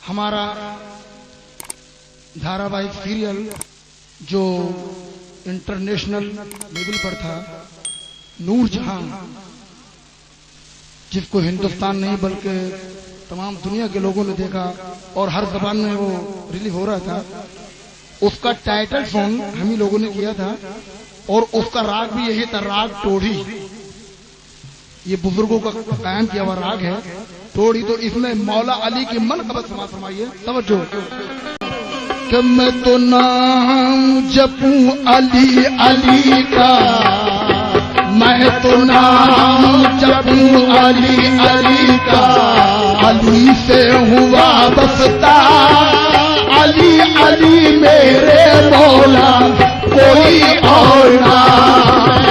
हमारा धारावाहिक सीरियल जो इंटरनेशनल लेवल पर था, नूरजहां, जिसको हिंदुस्तान नहीं बल्कि तमाम दुनिया के लोगों ने देखा और हर जबान में वो रिलीज हो रहा था, उसका टाइटल सॉन्ग हम ही लोगों ने किया था और उसका राग भी यही था, राग टोढ़ी। ये बुजुर्गों का कायम किया हुआ राग है टोढ़ी। तो इसमें मौला अली की मनक़बत समाइए, तवज्जो। कि मैं तो नाम जपूं अली अली का, मैं तो नाम जपूं अली अली का, अली से हुआ बसता, अली अली मेरे मौला कोई और ना।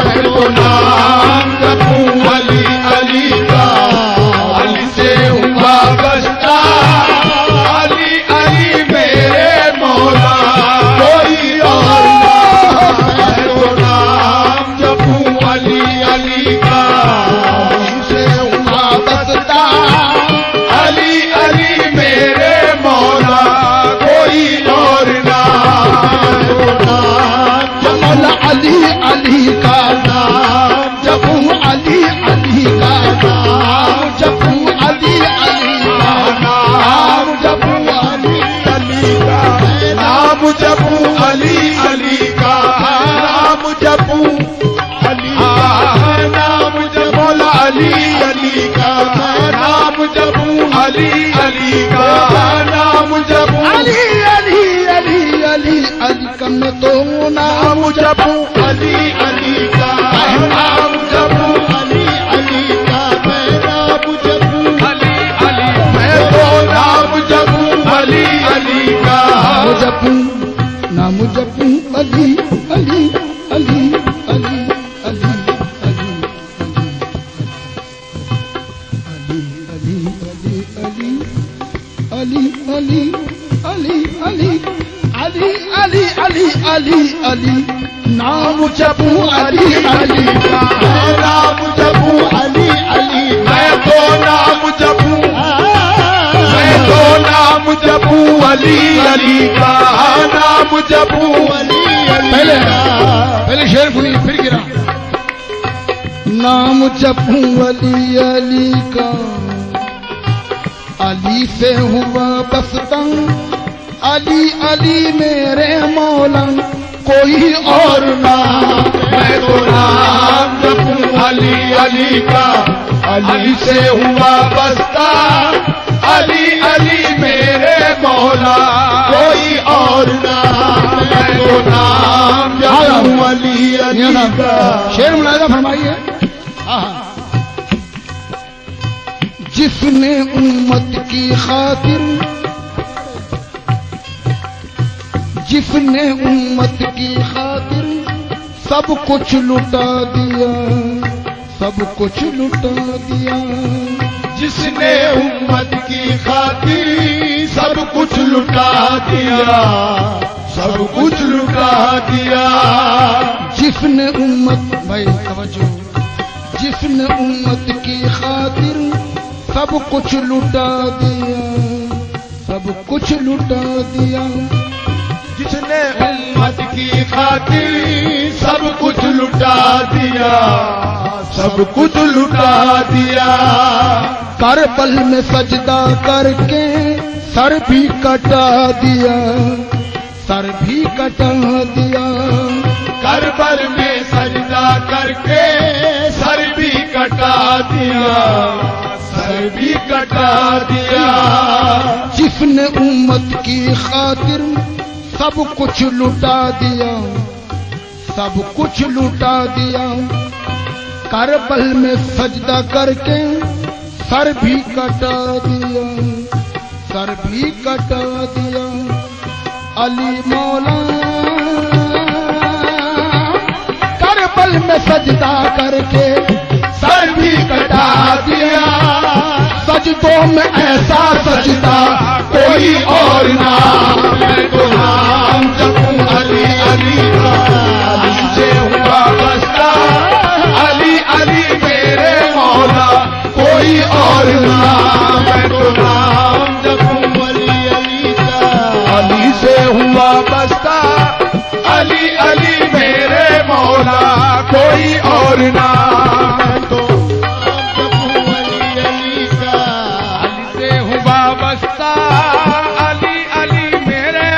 मैं तो नाम जपूं अली अली का, अली से हुआ बसता, अली अली मेरे मौला कोई और ना। मैं तो नाम जपूं अली अली का, अली से हुआ बसता, अली अली मेरे मौला कोई और ना। मौला अली अली का नाम जपूं अली अली का नाम जपूं अली अली का नाम जपूं अली अली का नाम जपूं अली अली का नाम जपूं अली नाम जपूं मौला अली अली का नाम जपूं अली अली का नाम जपूं अली अली अली अली अली का मैं तो नाम जपूं अली अली का नाम जपूं अली अली का मैं नाम जपूं अली अली मैं तो नाम जपूं अली अली का नाम जपूं अली अली अली अली अली अली अली अली अली अली अली अली अली अली नाम जपूं अली अली का नाम जपूं अली अली मैं तो नाम जपूं अली अली का नाम जपूं अली अली। पहले शेर सुनिए फिर गिरा। नाम जपूं अली अली का, अली से हुआ बसता, अली अली मेरे मौला कोई और ना। मैं तो नाम जपूं अली अली का, अली से हुआ बसता, अली अली मेरे मौला कोई और ना। मैं तो नाम जपूं अली अली का। शेर मुलाहिजा फरमाइए। जिसने उम्मत की खातिर, जिसने उम्मत की खातिर सब कुछ लुटा दिया, सब कुछ लुटा दिया। जिसने उम्मत की खातिर सब कुछ लुटा दिया, सब कुछ लुटा दिया। जिसने उम्मत, भाई तवज्जो, जिसने उम्मत की खातिर सब कुछ लुटा दिया, सब कुछ लुटा दिया। जिसने उम्मत की खातिर सब कुछ लुटा दिया, सब कुछ लुटा दिया। करबल में सजदा करके सर भी कटा दिया, सर भी कटा दिया। करबल में सजदा करके सर भी कटा दिया, सर भी कटा दिया। जिसने उम्मत की खातिर सब कुछ लुटा दिया, सब कुछ लुटा दिया। करबल में सजदा करके सर भी कटा दिया, सर भी कटा दिया। अली मौला करबल में सजदा करके सर भी कटा दिया। सजदों में ऐसा सजदा कोई और ना। मैं तो नाम जपूं अली अली का, अली से हुआ बसता, अली अली मेरे मौला कोई और ना। मैं तो नाम जपूं अली अली अली मेरे मौला कोई और ना। तो अली अली का अली से हूँ वाबस्ता, अली अली मेरे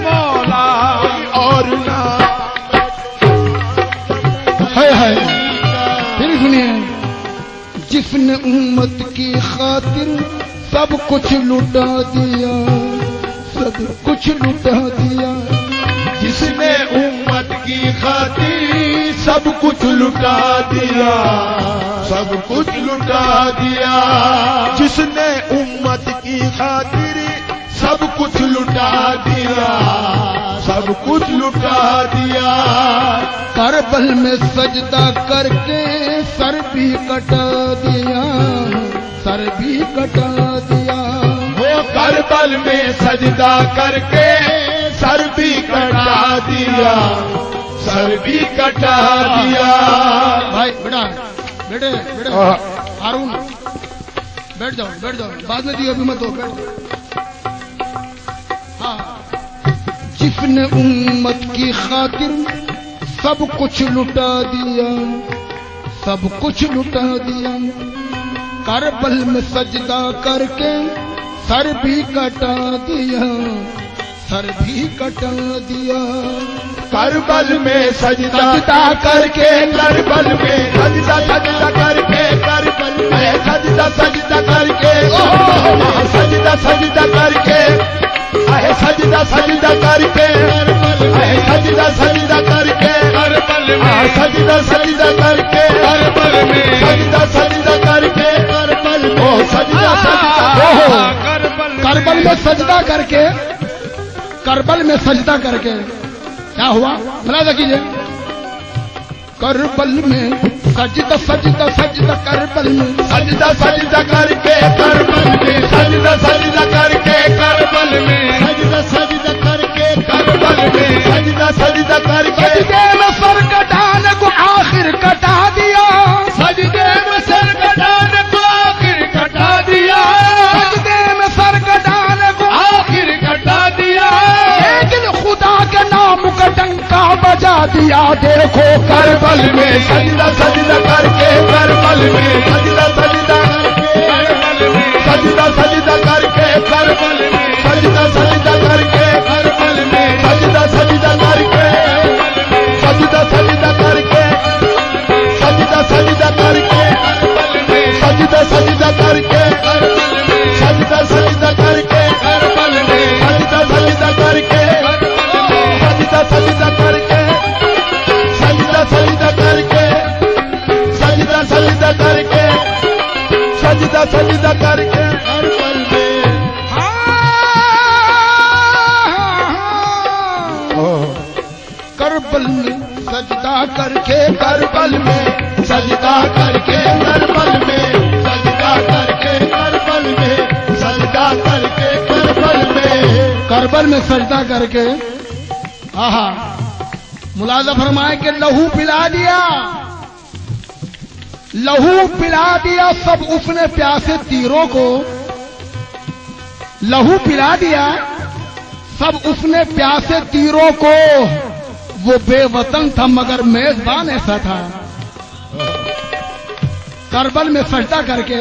मौला और ना। है फिर सुनिए, जिसने उम्मत की खातिर सब कुछ लुटा दिया, सब कुछ लुटा दिया। जिसने उम्मत की खातिर सब कुछ लुटा दिया, सब कुछ लुटा दिया। जिसने उम्मत की खातिर सब कुछ लुटा दिया, सब कुछ लुटा दिया। करबल में सजदा करके सर भी कटा दिया, सर भी कटा दिया। वो करबल में सजदा करके सर भी कटा दिया, सर भी कटा दिया। भाई बेटा, बेटे बेटे हारून बैठ जाओ, बैठ जाओ, बाद में दियो, अभी मत हो, बैठ जाओ। हाँ, जिसने उम्मत की खातिर सब कुछ लुटा दिया, सब कुछ लुटा दिया। करबल में सजदा करके सर भी कटा दिया, सर भी कटा दिया। करबल में सजदा करके, करबल में सजदा सजदा करके, करबल में सजदा सजदा करके, सजदा सजदा करके, सजदा सजदा करके, सजदा सजदा करके, सजदा सजदा करके, सजदा सजदा करके, सजदा सजदा करबल में सजदा करके, करबल में सजदा करके क्या हुआ मुलाजा कीजिए। करबल में सजदा सजदा सजदा, करबल में सजदा सजदा करके, करबल में सजदा सजदा करके, करबल में सजदा सजदा करके, करबल में सजदा सजदा करके। सजदे में सर कटाने को आखिर कटा दिया, सजदे में सर कटाने को आखिर कटा दिया, सजदे में सर कटाने को आखिर कटा दिया। लेकिन खुदा के नाम का डंका बजा दिया। देखो करबल में सजदा सजदा करके, करबल में सजदा सजदा करके, सजदा सजदा करके, करबल में सजदा सजदा करके, करबल में सजदा सजदा करके, सजदा सजदा करके, सजदा सजदा करके, सजदा सजदा करके, सजदा सजदा करके, करबल में सजदा सजदा करके, सजदा सजदा करके, सजदा सजदा करके, सजदा सजदा करके, सजदा सजदा करके, करबल में करबल में सजदा करके, करबल में सजदा करके, करबल में सजदा करके, करबल में सजदा करके, करबल में करबल में सजदा करके आहा मुलाजा फरमाए कि लहू पिला दिया, लहू पिला दिया सब उसने प्यासे तीरों को, लहू पिला दिया सब उसने प्यासे तीरों को। वो बेवतन था मगर मेजबान ऐसा था। करबल में सजदा करके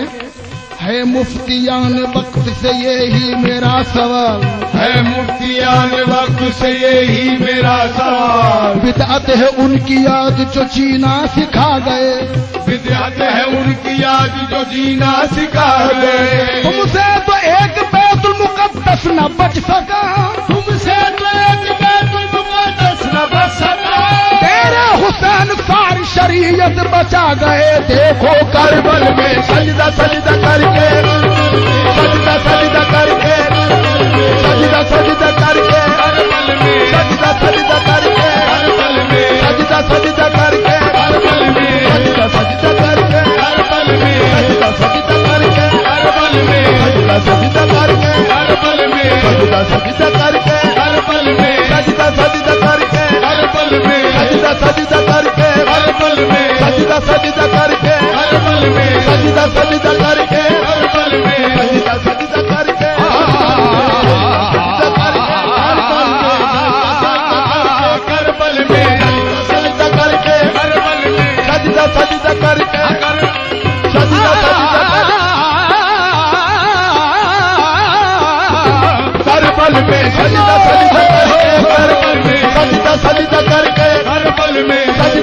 है मुफ्तियान वक्त से यही मेरा सवाल, है मुफ्तियान वक्त से यही मेरा सवाल। बिदअत है उनकी याद जो जीना सिखा गए, बिदअत है उनकी याद जो जीना सिखा गए। तुमसे तो एक बैतुल मुकद्दस न बच सका, तुमसे तो एक बैतुल मुकद्दस न बच सका। तेरे हुसैन सारी शरीयत बचा गए। देखो करबल में सजदा सजदा करके, सजदा सजदा करके, सजदा सजदा करके, सजदा सजदा करके, सजदा सजदा करके, सजदा सजदा करके, सजदा सजदा करके, सजदा सजदा करके, सजदा सजदा करके, सजदा सजदा करके, सजदा सजदा करके, सजदा सजदा करके, सजदा सजदा करके, सजदा सजदा करके, करबल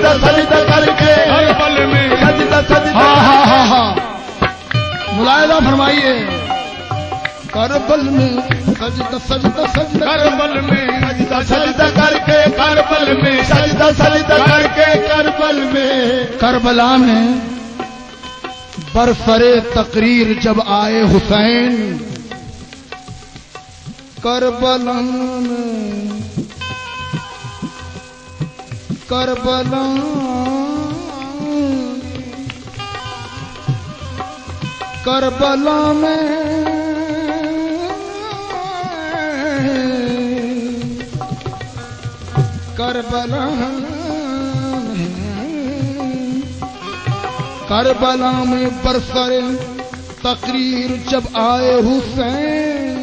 सजदा सजदा करके करबल में सजदा सजदा। हाँ मुलायदा फरमाइए। करबल में सजदा सजदा सजदा करबल में सजदा सजदा करके करबल में सजदा सजदा करके करबल में। करबला में बरसरे तकरीर जब आए हुसैन, करबला में करबला करबला में करबला करबला में बरसरे तकरीर जब आए हुसैन,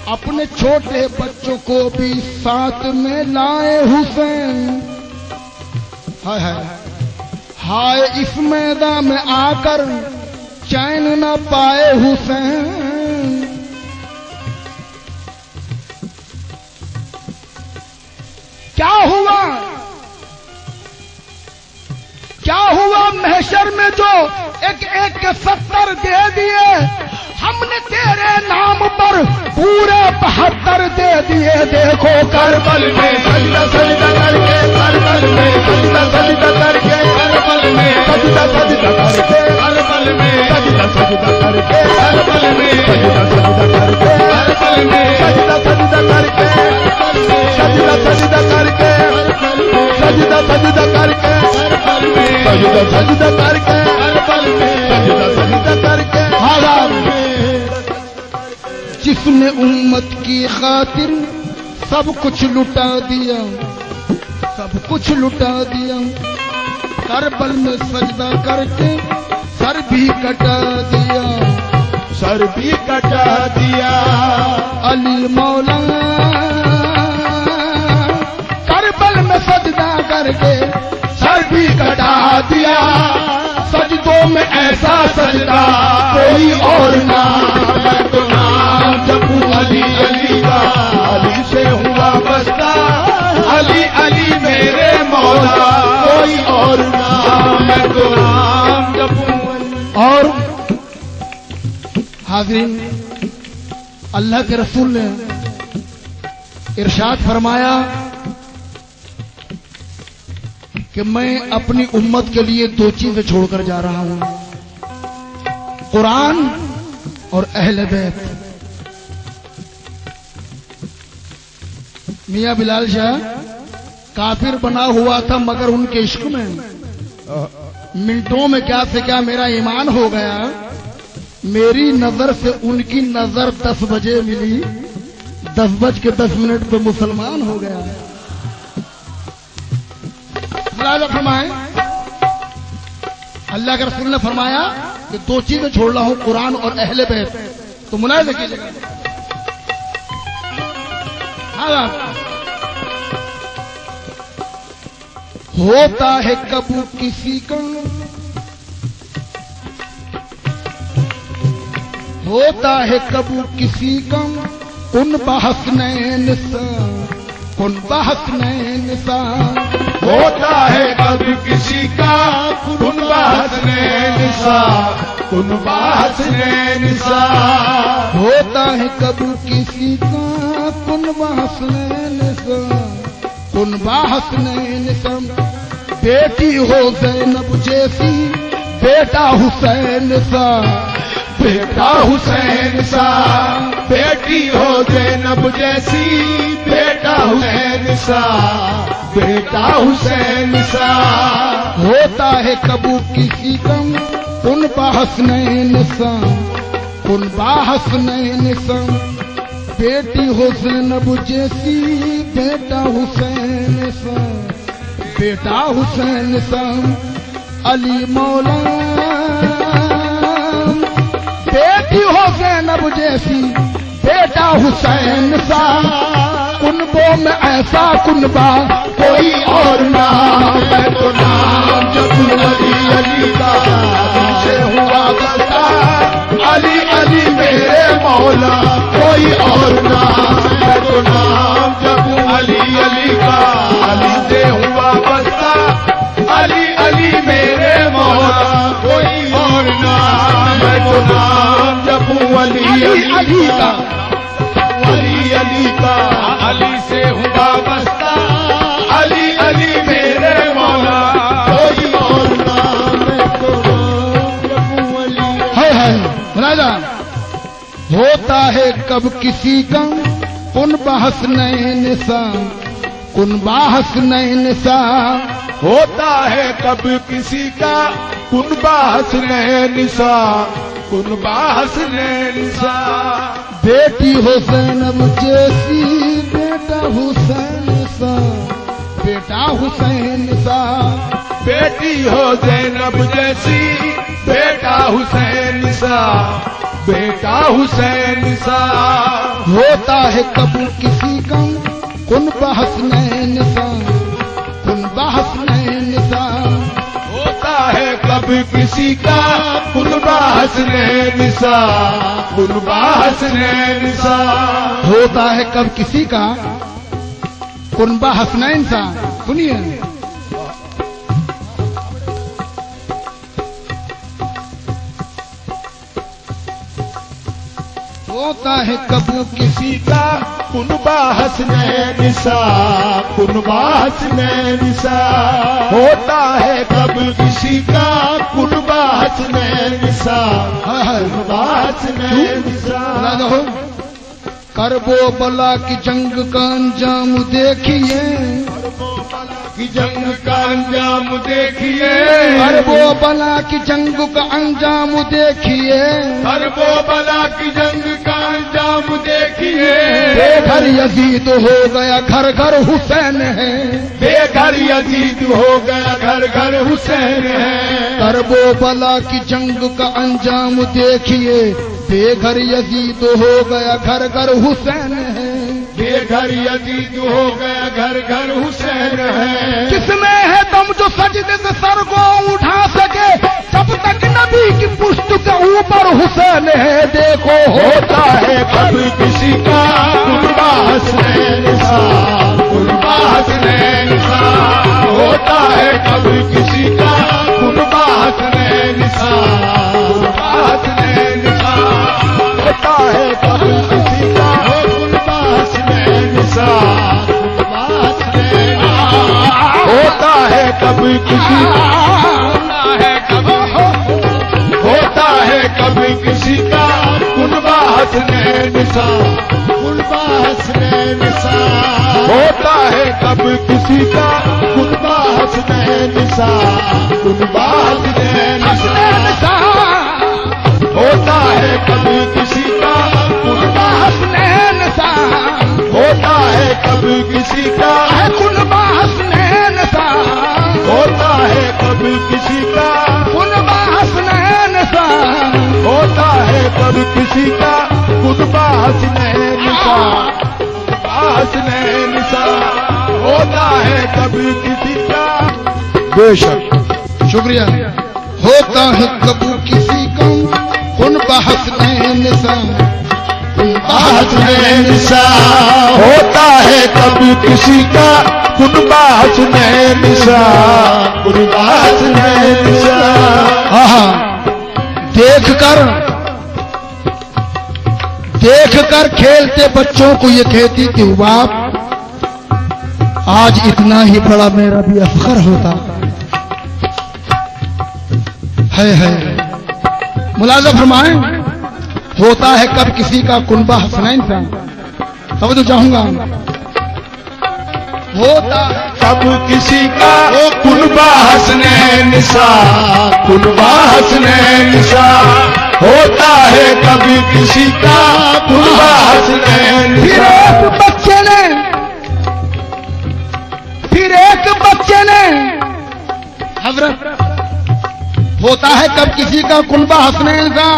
अपने छोटे बच्चों को भी साथ में लाए हुसैन। हाय हाय हाय इस मैदान में आकर चैन न पाए हुसैन। क्या हुआ क्या हुआ महशर में जो एक एक के 70 दे दिए, हमने तेरे नाम पर पूरे 72 दे दिए। देखो करबल में सजदा सजदा करके करबल में सजदा सजदा करके करबल में सजदा सजदा करके करबल में सजदा सजदा करके करबल में सजदा सजदा करके करबल में सजदा सजदा करके सजदा सजदा करके सजदा सजदा करके सजदा सजदा करके सजदा सजदा करके। जिसने उम्मत की खातिर सब कुछ लुटा दिया, सब कुछ लुटा दिया, करबल में सजदा करके सर भी कटा दिया, सर भी कटा दिया। अली मौला करबल में सजदा करके सर भी कटा दिया। सजदों में ऐसा सजदा कोई और ना, मैं तो नाम जपूं अली अली का, अली से हुआ बस्ता अली अली मेरे मौला, कोई और ना, मैं तो नाम जपूं। और हाज़रीन, अल्लाह के रसूल ने इरशाद फरमाया कि मैं अपनी उम्मत के लिए 2 चीजें छोड़कर जा रहा हूं, कुरान और अहले बैत। मियां बिलाल शाह काफिर बना हुआ था, मगर उनके इश्क में मिनटों में क्या से क्या मेरा ईमान हो गया। मेरी नजर से उनकी नजर 10 बजे मिली, 10:10 पे मुसलमान हो गया। फरमाए अल्लाह के रसूल ने फरमाया कि 2 चीजें छोड़ रहा हूं, कुरान और अहले बैत। तो मुलाहिजा कीजिएगा। होता है कबू किसी का, होता है कबू किसी का उन बहसनैन सा, उन बहसनैन सा। होता है कभी किसी का कुनबा हसनैन सा, कुनबा हसनैन सा। होता है कभी किसी का कुनबा हसनैन सा, कुनबा हसनैन सा। बेटी हो ज़ैनब जैसी, बेटा हुसैन सा, बेटा हुसैन सा। बेटी हो ज़ैनब जैसी, बेटा हुसैन सा, बेटा हुसैन सा। होता है कबू किसी कम कुनबा हसनैन सा, कुनबा हसनैन सा। बेटी हो ज़ैनब जैसी, बेटा हुसैन सा, बेटा हुसैन सा। अली मौला बेटी हो ज़ैनब जैसी, बेटा हुसैन सा। कुनबों में ऐसा कुनबा कोई और ना, मैं तो नाम जपूं अली अली का, अली से हुआ बस्ता अली अली मेरे मौला, कोई और ना, मैं तो नाम जपूं अली अली का, अली से हुआ बस्ता है कब किसी का कुनबा हसनैन सा, कुनबा हसनैन सा। होता है कब किसी का कुनबा हसनैन सा, कुनबा हसनैन सा। बेटी हो ज़ैनब जैसी बेटा हुसैन सा, बेटा हुसैन सा। बेटी हो ज़ैनब जैसी बेटा हुसैन सा, बेटा हुसैन सा। होता है कब किसी का कुनबा हसनैन सा, कुनबा हसनैन सा। होता है कब किसी का कुनबा हसनैन सा, कुनबा हसनैन सा। होता है कब किसी का कुनबा हसनैन सा। सुनिए, होता है कब किसी का कुनबा हसनैन सा, कुनबा हसनैन सा। होता है कब किसी का कुनबा हसनैन सा, कुनबा हसनैन सा। करबो बला की जंग का अंजाम देखिए, की जंग का अंजाम देखिए, करबो बला की जंग का अंजाम देखिए, करबो बला की जंग का अंजाम देखिए। बेघर यजीद हो गया घर घर हुसैन है, बेघर यजीद हो गया घर घर हुसैन है। करबो बला की जंग का अंजाम देखिए, बेघर यजीद हो गया घर घर हुसैन है। बेघर यजीद हो गया घर घर हुसैन है। किसमें है दम जो सजदे से सर को उठा सके, जब तक नबी की पुश्त के ऊपर हुसैन है। देखो होता है कब किसी का कुनबा हसनैन सा, कुनबा हसनैन सा। होता है कब किसी का कुनबा हसनैन सा, कुनबा हसनैन सा। होता है कब किसी का कुनबा हसनैन सा, कुनबा हसनैन सा। होता है कब किसी होता है कब किसी का कुनबा हसनैन सा, कुनबा हसनैन सा। होता है कब किसी का कुनबा हसनैन सा, कुनबा हसनैन सा। होता है कब किसी का कुनबा हसनैन सा, होता है कब किसी का कुनबा हसनैन सा। होता है कब किसी का कुनबा हसनैन सा। होता है कब किसी का कुनबा हसनैन सा, हसनैन सा। होता है कब किसी का। बेशक, शुक्रिया। होता है कब किसी का कुनबा हसनैन सा, कुनबा हसनैन सा। होता है कब किसी का कुनबा हसनैन सा, कुनबा हसनैन सा। देख कर खेलते बच्चों को ये कहती थी बाप, आज इतना ही बड़ा मेरा भी अफखर होता है। मुलाजा फरमाएं, होता है कब किसी का कुनबा हसनैन सा। तब तो चाहूंगा, होता कब किसी का कुनबा हसनैन सा, कुनबा हसनैन सा। होता है कब किसी का कुनबा हसनैन फिर सा। एक बच्चे ने हजरत, होता है कब किसी का कुनबा हसनैन सा।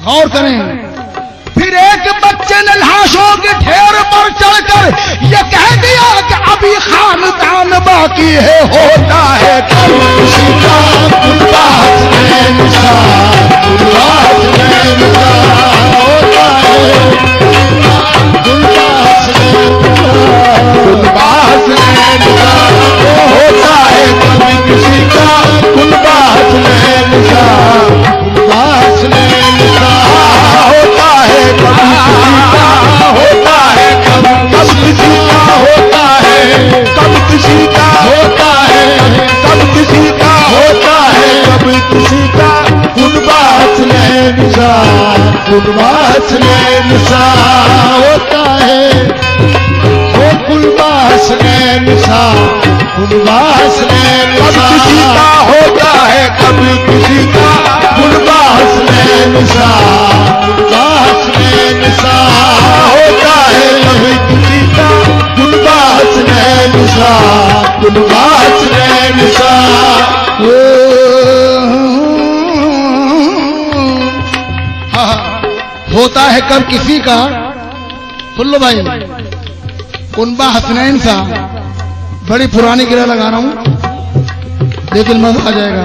गौर करें, फिर एक बच्चे ने लाशों के ढेर पर चढ़कर यह कह दिया कि अभी खानदान बाकी है। होता है कब किसी का कुनबा हसनैन सा, कुनबा हसनैन सा। होता है कुनबा हसनैन सा, कुनबा हसनैन सा। होता है कब किसी का कुनबा हसनैन सा, कुनबा हसनैन सा। होता है कब किसी का, होता है कब किसी का, होता है कब किसी का, होता है कब किसी का, होता है कब किसी का कुनबा हसनैन सा, कुनबा हसनैन सा होता है, वो कुनबा हसनैन सा, कुनबा हसनैन सा। किसी का होता है कभी किसी का कुनबा हसनैन सा, कुनबा हसनैन सा होता है कभी किसी का कुनबा हसनैन सा, कुनबा हसनैन सा। होता है कब किसी का, सुन लो भाई, कुनबा हसनैन सा, बड़ी पुरानी गिरा लगा रहा हूं लेकिन मजा आ जाएगा।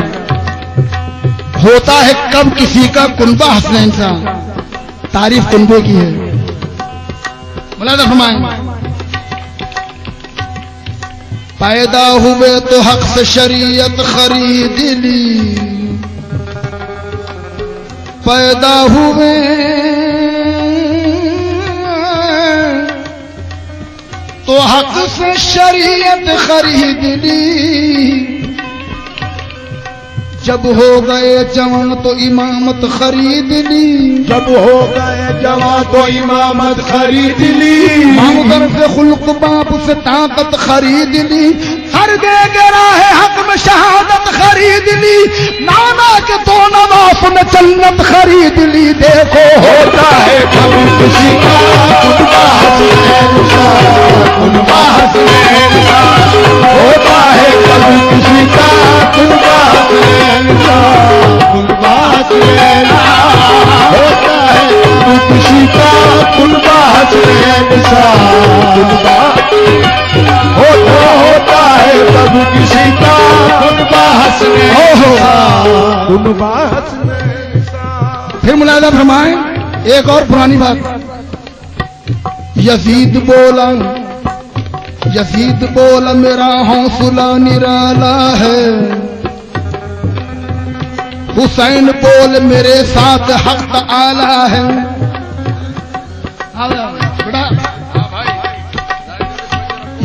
होता है कब किसी का कुनबा हसनैन सा, तारीफ कुनबे की है। मुलाज़ा फरमाएं, पैदा हुए तो हक से शरीयत खरीद ली, पैदा हुए तो हक से शरीयत खरीद ली, जब हो गए जवान तो इमामत खरीद ली, जब हो गए जवान तो इमामत खरीद ली, मामगर से खुल्क बाप से ताकत खरीद ली, सर दे के राह हक में शहादत खरीद ली, नाना के तो नवाफ में जन्नत खरीद ली। देखो होता है कभी किसी का कुनबा हसनैन सा, कुनबा हसनैन सा होता है कभी किसी का कुनबा हसनैन सा, कुनबा हसनैन होता है कभी किसी का कुनबा हसनैन सा, कुनबा होता है कभी किसी का कुनबा हसनैन सा, कुनबा हसनैन सा। फिर मुलाज़ा फरमाएं एक और पुरानी बात। यजीद बोला मेरा हौसला निराला है, हुसैन बोल मेरे साथ हक आला है।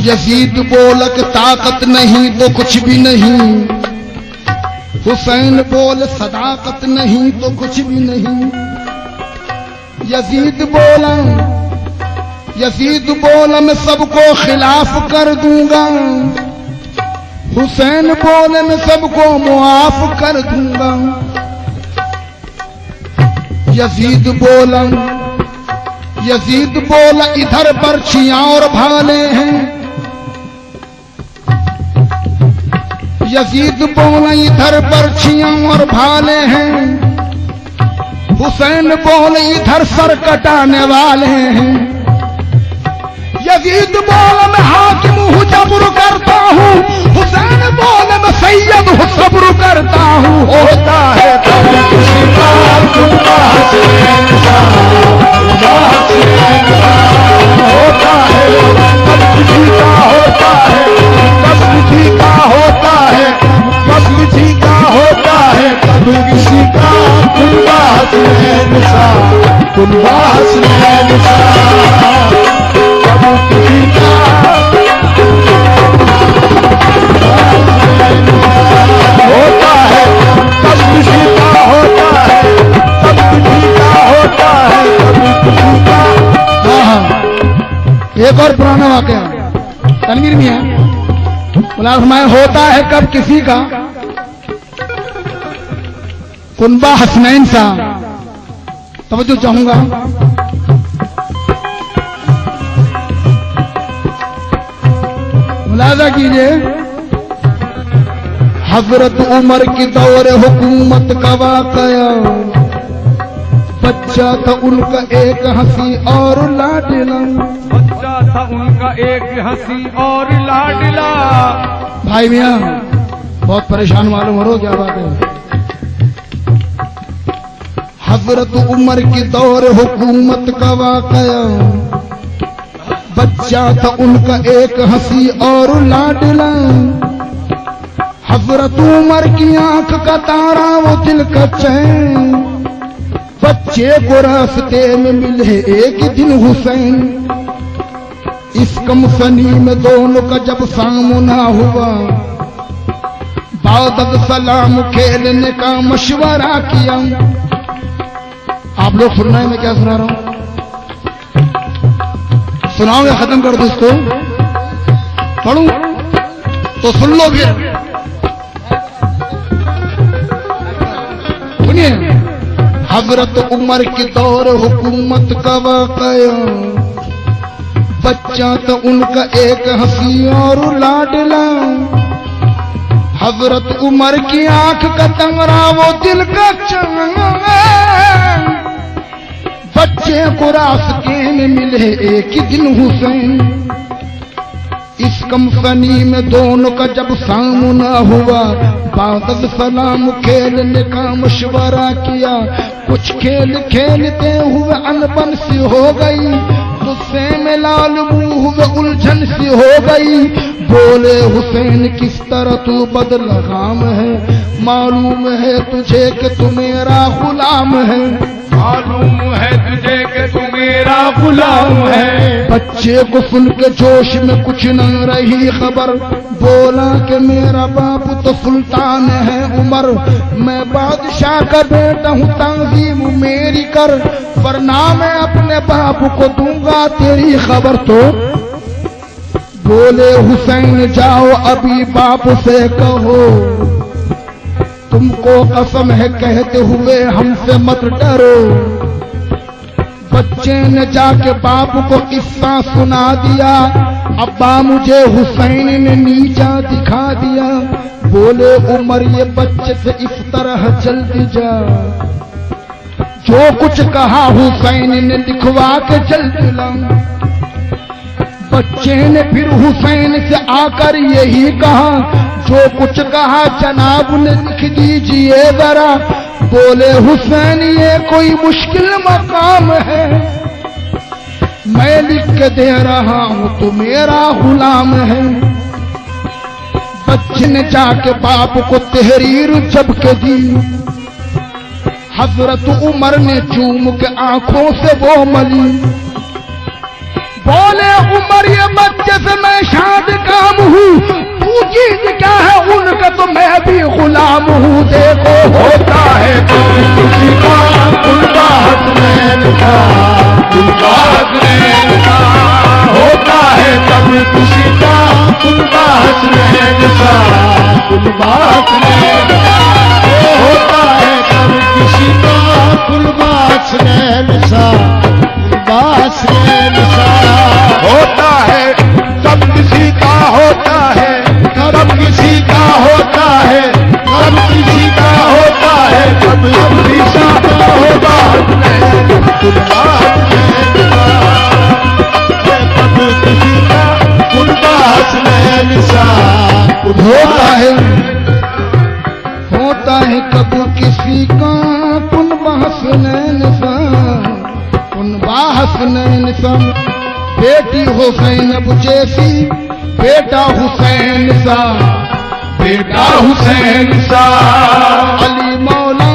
यजीद बोलक ताकत नहीं तो कुछ भी नहीं, हुसैन बोल सदाकत नहीं तो कुछ भी नहीं। यजीद बोला मैं सबको खिलाफ कर दूंगा, हुसैन बोले मैं सबको मुआफ कर दूंगा। यजीद बोला इधर बर्छियां और भाले हैं, यजीद बोला इधर बर्छियां और भाले हैं, हुसैन बोले इधर सर कटाने वाले हैं। यजीद बोला मैं हाकिम हूँ जबर करता हूँ, हुसैन बोले मैं सैयद हूँ सब्र करता हूँ। होता है कभी किसी का कुनबा हसनैन सा, कुनबा हसनैन सा होता है कभी किसी का होता है, कभी किसी का होता है, कभी किसी का होता है, कभी किसी का कुनबा हसनैन सा, कुनबा हसनैन सा कभी किसी का होता है, कब किसी का होता है, कब किसी का होता है, कभी किसी का। एक और पुराना वाकया तनवीर मियां मुलाज़ा फरमाएं, होता है कब किसी का कुनबा हसनैन सा। तवज्जो चाहूंगा, मुलाज़ा कीजिए। हजरत उमर की दौर हुकूमत का वाकया, बच्चा था उनका एक हंसी और लाडला, बच्चा था उनका एक हंसी और लाडला। भाई मियां बहुत परेशान मालूम हो रहा, क्या बात है। हजरत उमर की दौर हुकूमत का वाकया, बच्चा था उनका एक हंसी और लाडला। हजरत उमर की आंख का तारा वो दिल का चैन, बच्चे को रास्ते में मिले एक दिन हुसैन। इस कमसनी में दोनों का जब सामना हुआ, बाद सलाम खेलने का मशवरा किया। आप लोग सुनना है मैं क्या सुना रहा हूं? सुनाओ या खत्म कर दो इसको? पढ़ूं तो सुन लो फिर। सुनिए, हजरत उमर के दौर हुकूमत का वाक़या, बच्चा तो उनका एक हंसी और लाडला। हजरत उमर की आंख का तंगरा वो दिल का चंगा, बच्चे को रास्ते में मिले एक ही दिन हुसैन। इस कंपनी में दोनों का जब सामना हुआ, बाद सलाम खेलने का मशवरा किया। कुछ खेल खेलते हुए अनबन सी हो गई, गुस्से में लाल मुंह हुए उलझन सी हो गई। बोले हुसैन किस तरह तू बदलगाम है, मालूम है तुझे कि तू मेरा गुलाम है। मालूम है तुझे कि तू मेरा गुलाम है। बच्चे को सुन के जोश में कुछ न रही खबर, बोला कि मेरा बाप तो सुल्तान है उमर, मैं बादशाह का बेटा हूँ, ताज़ीम मेरी कर, वरना मैं अपने बाप को दूंगा तेरी खबर। तो बोले हुसैन जाओ अभी बाप से कहो, तुमको कसम है कहते हुए हमसे मत डरो। बच्चे ने जाके बाप को किस्सा सुना दिया। अब्बा मुझे हुसैन ने नीचा दिखा दिया। बोले उमर ये बच्चे से इस तरह जल्दी जा, जो कुछ कहा हुसैन ने लिखवा के जल्दी ला। बच्चे ने फिर हुसैन से आकर यही कहा, जो कुछ कहा जनाब ने लिख दीजिए जरा। बोले हुसैन ये कोई मुश्किल मकाम है, मैं लिख के दे रहा हूं तू मेरा गुलाम है। बच्चे ने जाके बाप को तहरीर जब के दी, हजरत उमर ने चूम के आंखों से वो मली। बोले उमर ये बच्चे से मैं शाद काम हूँ, तू चीज क्या है उनका तो मैं भी गुलाम हूँ। देखो होता है कभी किसी का उनका हसनैन का, उनका हसनैन का। होता है कभी किसी का उनका हसनैन का, उनका हसनैन का। होता है कभी किसी का उनका हसनैन सा, उनका हसनैन सा। होता है सब किसी का होता है, सब किसी का होता है, सब किसी का होता है, सब किसी का होगा उनका हसनैन का। सब किसी का उनका हसनैन सा। होता है कब किसी का कुनबा हसनैन सा, कुनबा हसनैन सा। बेटी हुसैन अब जैसी बेटा हुसैन सा, बेटा हुसैन सा। अली मौला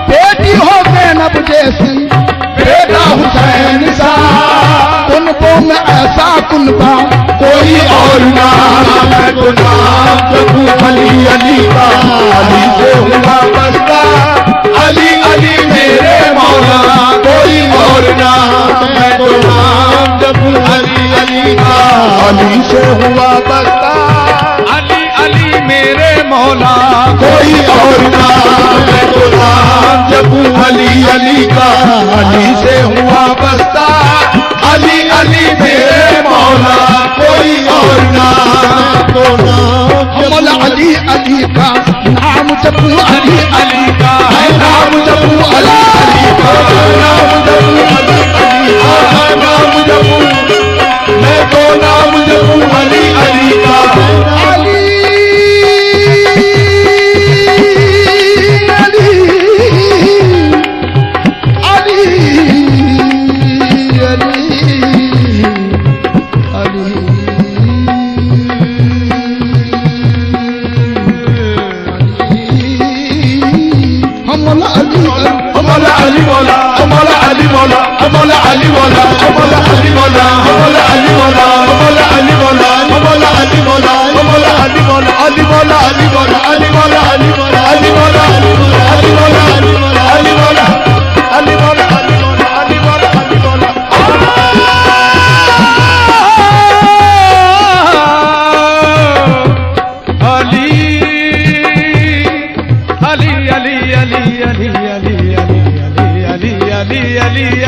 बेटी हुसैन अब जैसी बेटा हुसैन सा। कुनबों में ऐसा कुनबा कोई और नाम, मैं तो नाम जपूं अली अली का, अली से हुआ बसता, अली अली मेरे मौला। कोई और नाम, मैं तो नाम जपूं अली अली का, अली से हुआ बसता, अली अली मेरे मौला। कोई और नाम, मैं तो नाम जपूं अली अली का, अली से हुआ बसता, अली अली मेरे मौला। कोई और नाम, तो नाम अली अली का नाम जपूं अली अली का, नाम जपूं अली अली का, नाम जपूं अली अली का, नाम जपूं, मैं तो नाम जपूं अली अली का। अली अली अली अली मौला अली मौला अली मौला मौला अली मौला मौला अली मौला मौला अली मौला मौला अली मौला मौला अली मौला मौला अली मौला मौला अली मौला अली मौला अली मौला अली मौला अली मौला अली मौला अली मौला अली मौला अली मौला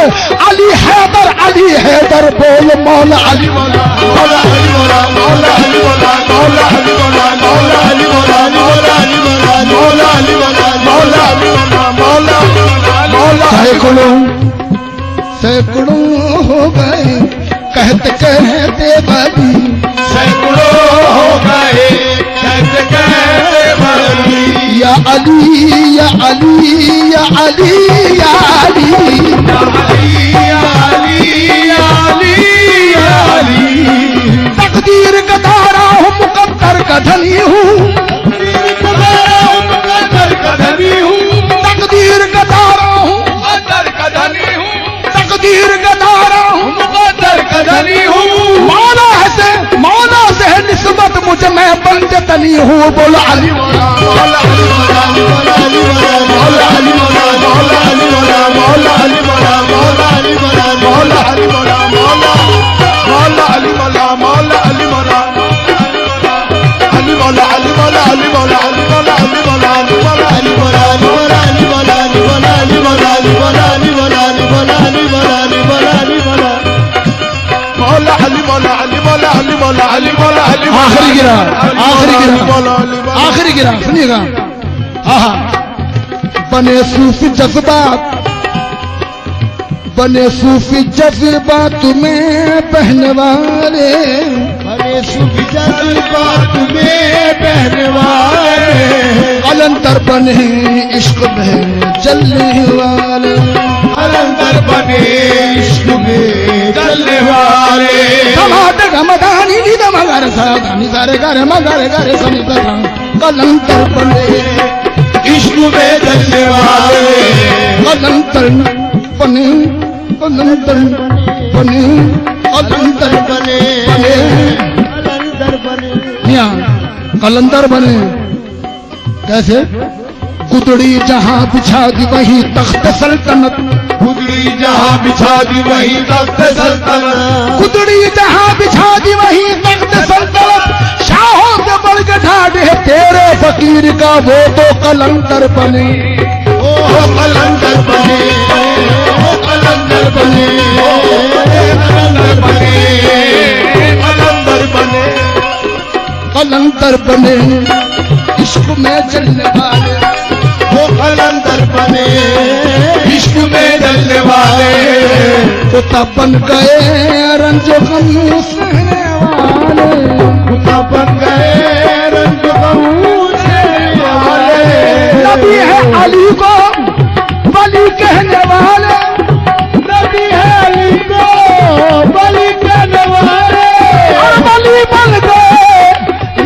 अली हैदर बोल मौला अली मौला अली मौला मौला अली मौला मौला अली मौला मौला अली मौला मौला अली मौला मौला अली मौला मौला अली मौला मौला मौला सैकड़ों हो गए कहते बली, सैकड़ों हो गए कहते बली। या अली या अली या अली या अली तकदीर का तारा हूँ मुकद्दर का धनी हूँ, तकदीर का तारा हूँ मुकद्दर का धनी हूँ, तकदीर का तारा हूँ मुकद्दर का धनी हूँ, तकदीर का तारा हूँ मुकद्दर का धनी हूँ। मौला से है निस्बत मुझे मैं बंद तनी हूँ। बोलो अली मौला अली मौला मौला अली मौला मौला अली मौला मौला अली मौला मौला अली मौला मौला अली मौला मौला अली मौला मौला मौला अली मौला मौला अली मौला अली मौला अली मौला अली मौला अली मौला अली मौला अली मौला अली मौला मौला अली मौला अली मौला अली मौला अली मौला अली मौला अली मौला अली मौला अली मौला अली मौला मौला अली मौला अली मौला अली मौला अली मौला अली आखिरी गिरा आखिरी गिरा सुनिएगा। हाँ बने सूफी जज्बात में बहने वाले, बने सूफी जज्बात में बहने वाले, कलंदर बने इश्क में जलने वाले, कलंदर बने इश्क में जलने वाले। टमाटर गमदानी निद मगर साधानी सारे गरे मगर गरे सनी तरह कलंदर बने इश्क में जलने वाले, कलंदर बने कलंदर बने कलंदर बने बने कलंदर बने यहाँ कलंदर बने कैसे? गुदड़ी जहाँ बिछा दी वही तख्त सल्तनत, गुदड़ी जहाँ बिछा दी वही तख्त सल्तनत, गुदड़ी जहाँ बिछा दी वही तख्त सल्तनत। शाहों के बढ़ के ठाडे तेरे फकीर का वो तो कलंदर बने, ओ कलंदर बने, ओ कलंदर बने, ओ कलंदर बने, कलंदर बने, कलंदर बने इश्क में जलने वाले, वो कलंदर बने इश्क में जलने वाले। कुत्ता बन गए रंजो गम सहने वाले, कुत्ता बन गए रंग से वाले। नबी है अली को बली कहने वाले, नबी है अली को बलि कहने वाले, और बली बन गए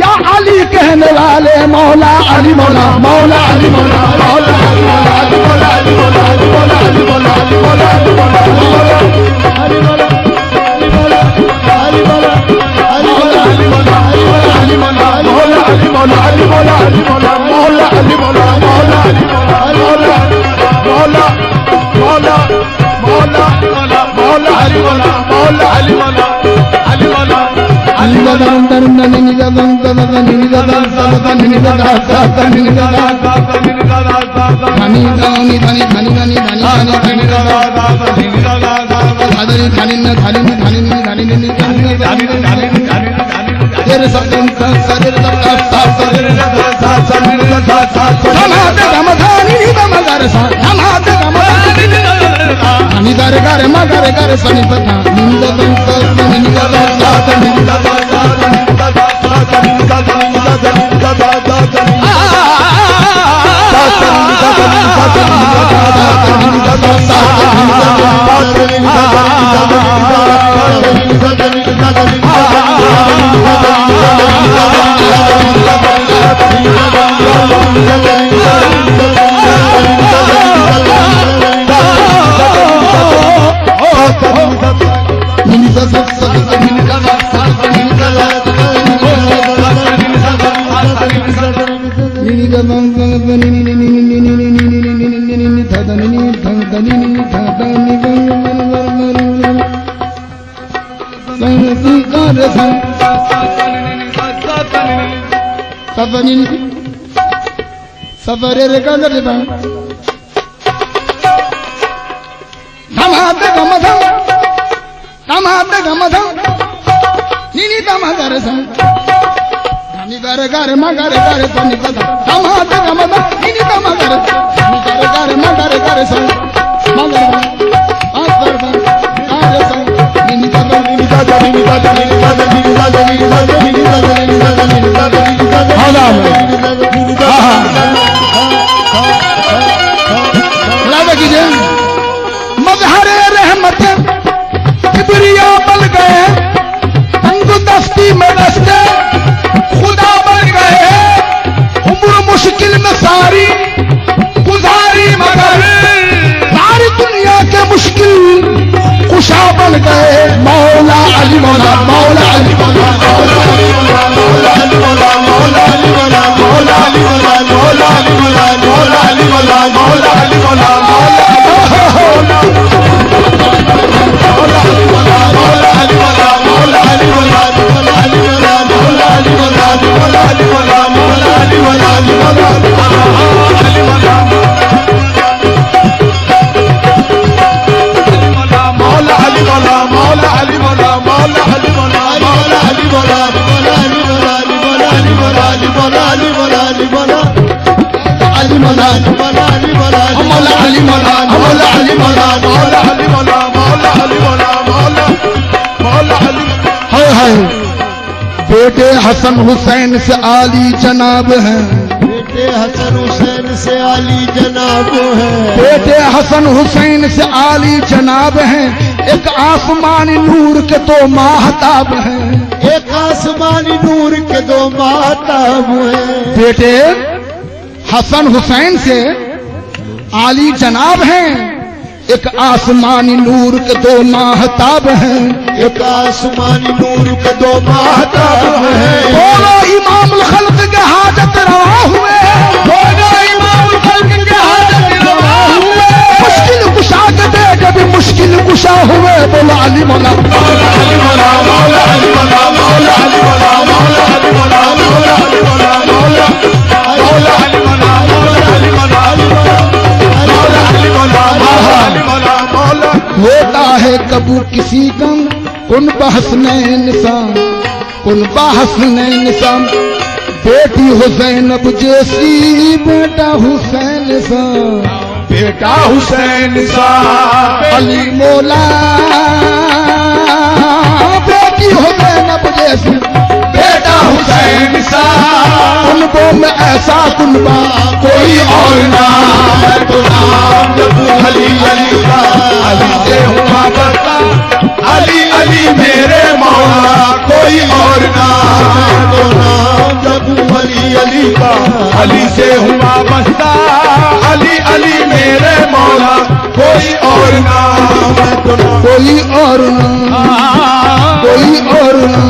या अली कहने वाले। मौला अली मौला मौला अली मौला मौला अली मौला अली मौला अली मौला अली मौला अली मौला अली मौला अली मौला अली मौला अली मौला अली मौला अली मौला अली मौला अली मौला अली मौला अली मौला अली मौला अली मौला मौला अली मौला मौला अली मौला मौला मौला मौला मौला अली मौला मौला अली मौला अली मौला अली मौला अंदर ननी निगदन तदन निगदन तदन निगदन तदन निगदन धनी धनी धनी धनी धनी धनी धनी धनी धनी न धनी न धनी न धनी न धनी धनी तेरे सदन सदर सदर धमाते धमधानी धमगर सा धमाते धमधानी धनी दर गर मगर गर सनी पता निगदन तदन निगदन तदन निगदन तमाते गमधम नीनी तमागर सं नी गर गर मगर गर सनी पद तमाते गमधम नीनी तमागर नी गर गर मगर गर सं मगर आकर सं कार सं नीनी तद नीनी तद नीनी तद नीनी तद नीनी तद नीनी तद नीनी तद नीनी तद नीनी तद नीनी तद हाला लादा कीजिए मजहरे रहमत किबरिया बल गए तंग दस्ती में रस्ते खुदा बन गए उम्र मुश्किल में सारी गुजारी मगर सारी दुनिया के मुश्किल कुशा बन गए मौला अली मौला मौला अली मौला मौला अली मौला मौला अली मौला मौला अली मौला मौला अली मौला मौला अली मौला मौला अली मौला मौला अली मौला बेटे हसन हुसैन से आली जनाब हैं बेटे हसन हुसैन से आली जनाब हैं बेटे हसन हुसैन से आली जनाब हैं एक आसमानी नूर के दो माहताब हैं एक आसमानी नूर के दो माहताब हैं बेटे हसन हुसैन से आली जनाब हैं एक आसमानी नूर के दो माहताब हैं एक आसमानी नूर के दो माहताब हैं बोलो इमामुल खल्क के हाजत रवा हुए बोलो इमामुल खल्क के हाजत रवा हुए मुश्किल कुशा के दे जब मुश्किल कुशा हुए बोलो अली मौला मौला अली मौला मौला अली मौला मौला अली मौला मौला अली मौला मौला अली मौला मौला मौला अली मौला मौला अली मौला होता है कबू किसी गम उन बहसनैन सा बेटी हुसैनब जैसी बेटा हुसैन सा अली मौला बेटी हुसैनब जैसी बेटा हुसैन सा उनको में ऐसा कुनबा कोई और ना तो नाम अली अली का अली से हुआ बता अली अली मेरे मौला कोई और ना तो नाम जबू अली अली का अली से हुआ बता अली अली मेरे मौला कोई और ना कोई और ना कोई और ना